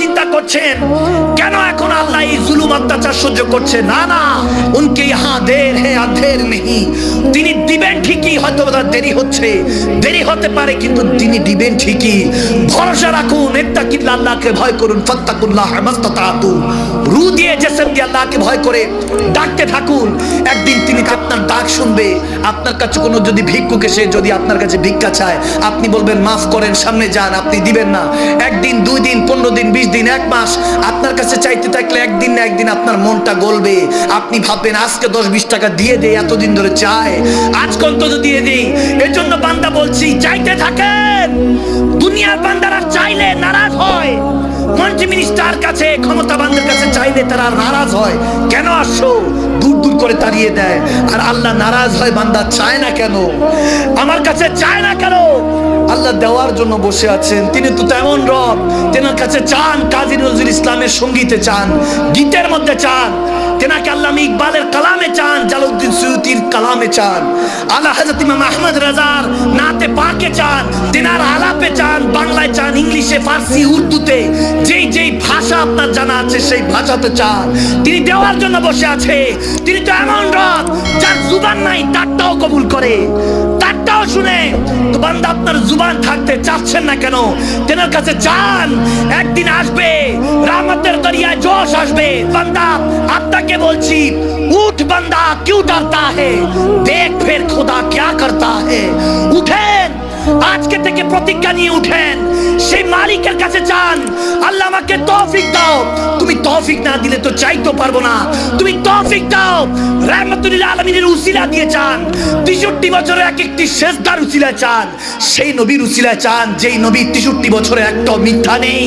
চিন্তা করছেন কেন এখন আল্লাহ এই জুলুম অত্যাচার সহ্য করছে? না না, উনকে ইহা দের হে আধের নেই। তিনি দিবেন ঠিকই, হয়তো দেরি হচ্ছে, দেরি হতে পারে, কিন্তু তিনি দিবেন ঠিকই। ভরসা রাখুন, ইত্তাকিল্লাহ, আল্লাহকে ভয় করুন, ফাত্তাকুল্লাহ মাস্তাতাতু। রু দিয়ে জিসম দিয়ে আল্লাহকে ভয় করে ডাকতে থাকুন। একদিন তিনি আপনার ডাক শুনবে। আপনার কাছে কোনো যদি ভিক্ষুক এসে যদি আপনার কাছে ভিক্ষা চায়, আপনি বলবেন মাফ করেন, সামনে যান, আপনি দিবেন না। একদিন, 2 দিন, 15 দিন, 20 দিন, 1 মাস আপনার কাছে চাইতে থাকলে একদিন না একদিন আপনার মনটা গলবে। আপনি ভাববেন আজকে 10-20 টাকা দিয়ে দেই, এতদিন ধরে চায়, আজকে অন্তত দিয়ে দেই। এর জন্য বান্দা বলছি, চাইতে থাকেন। দুনিয়ার বান্দারা চাইলে নারাজ হয়, মন্ত্রী মিনিস্টার কাছে, ক্ষমতাবানদের কাছে চাইলে তারা নারাজ হয়। কেন আসছো? দূর দূর করে তাড়িয়ে দেয়। আর আল্লাহ নারাজ হয়, বান্দা চায় না কেন, আমার কাছে চায় না কেন? আল্লাহ দেওয়ার জন্য বসে আছেন। তিনি তো তেমন রব, তেনার কাছে চান, কাজী নজরুল ইসলামের সঙ্গীতে চান, গীতের মধ্যে চান, তেনাকে আল্লামা ইকবালের কালামে চান, জালালউদ্দিন সুয়ুতির কালামে চান, আলা হযরত ইমাম আহমদ রাজার নাতে পাকে চান, তেনার আলাপে চান, বাংলায় চান, ইংলিশে, ফার্সি, উর্দুতে, যেই যেই ভাষা আপনার জানা আছে সেই ভাষাতে চান। তিনি দেওয়ার জন্য বসে আছে। তিনি তো এমন রব যার জুবান নাই, তারটাও কবুল করে, তারটাও শুনে। তো বান্দা আপনার জুবান থাকতে চাচ্ছেন না কেন? তেনার কাছে চান, একদিন আসবে রহমতের দরিয়ায় জোশ আসবে। বান্দা আপনাকে বলছি, উঠ বান্দা, क्यों डरता है, देख फिर खुदा क्या करता है। উঠেন, আজকে থেকে প্রতিজ্ঞা নিয়ে উঠেন, সেই মালিকের কাছে চান, আল্লাহ আমাকে তৌফিক দাও। তুমি তৌফিক না দিলে তো চাইতে পারবো না, তুমি তৌফিক দাও। রাহমাতুল আলামিনের উসিলা দিয়ে চান, 63 বছরে এক একটি সেজদার উসিলা চান, সেই নবীর উসিলা চান, যেই নবী 63 বছরে একটা মিথ্যা নেই,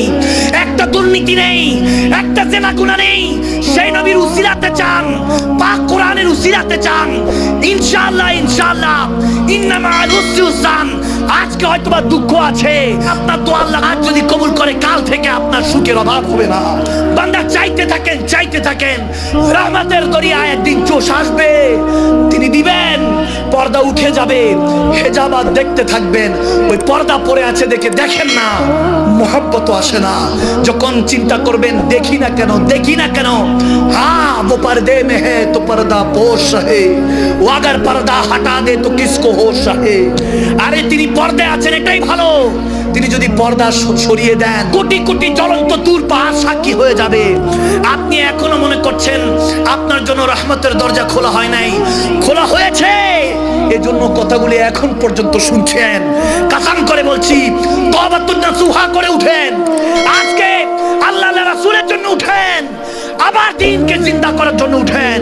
একটা দুর্নীতি নেই, একটা জেনা গুনাহ নেই, সেই নবীর উসিলাতে চান, পাক কোরআনের উসিলাতে চান। ইনশাআল্লাহ, ইনশাআল্লাহ, ইন্নামা আল উসরি ইউসরান। আজকে হয়তোবা দুঃখ আছে, আপনার দোয়া আল্লাহ আজ যদি কবুল করে, কাল থেকে আপনার সুখের অভাব হবে না। বান্দা চাইতে থাকেন, চাইতে থাকেন, রহমতের দরিয়ায় একদিন জোশ আসবে, তিনি দিবেন, পর্দা উঠে যাবে, হেজাব আর দেখতে থাকবেন। ওই পর্দা পড়ে আছে দেখে দেখেন না, মোহব্বত আসে না। যখন চিন্তা করবেন দেখি না কেন, দেখি না কেন, হ্যাঁ वो पर्दे में है तो पर्दा पोश है, वो अगर पर्दा हटा दे तो किसको होश है। আরে তিনি পর্দায় আছেন, এটাই ভালো। তিনি যদি পর্দা সরিয়ে দেন, কোটি কোটি জ্বলন্ত দূর পাহাড় সাক্ষী হয়ে যাবে। আপনি এখনো মনে করছেন আপনার জন্য রহমতের দরজা খোলা হয় নাই, খোলা হয়েছে। এজন্য কথাগুলি এখন পর্যন্ত শুনছেন। কাসাম করে বলছি, তওবাতুন নাসুহা করে উঠেন, আজকে আল্লাহ রাসূলের জন্য উঠেন, আবার দিনকে জিন্দা করার জন্য উঠেন।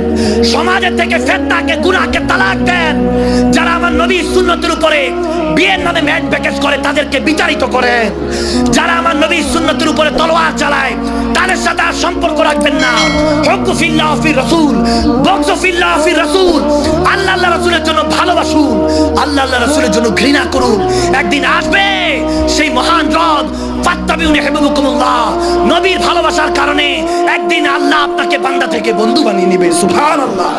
সমাজের থেকে ফিতনাকে, গুনাহকে তালাক দেন। যারা আমার নবীর সুন্নতের উপরে বিয়ের নামে ম্যাচ প্যাকেজ করে, তাদেরকে বিচারিত করেন। যারা আমার নবীর সুন্নতের উপরে তলোয়ার চালায়, তাদের সাথে আর সম্পর্ক রাখবেন না। হুব্বু ফিল্লাহ ফির রাসূল, বুগযু ফিল্লাহ ফির রাসূল। আল্লাহ রাসূলের জন্য ভালোবাসুন, আল্লাহ রাসূলের জন্য ঘৃণা করুন। একদিন আসবে সেই মহান রব, ফাত্তাবিউনি ইউহিব্বুকুমুল্লাহ। নবীর ভালোবাসার কারণে একদিন আল্লাহ আপনাকে বান্দা থেকে বন্ধু বানিয়ে নেবে। সুবহানাল্লাহ।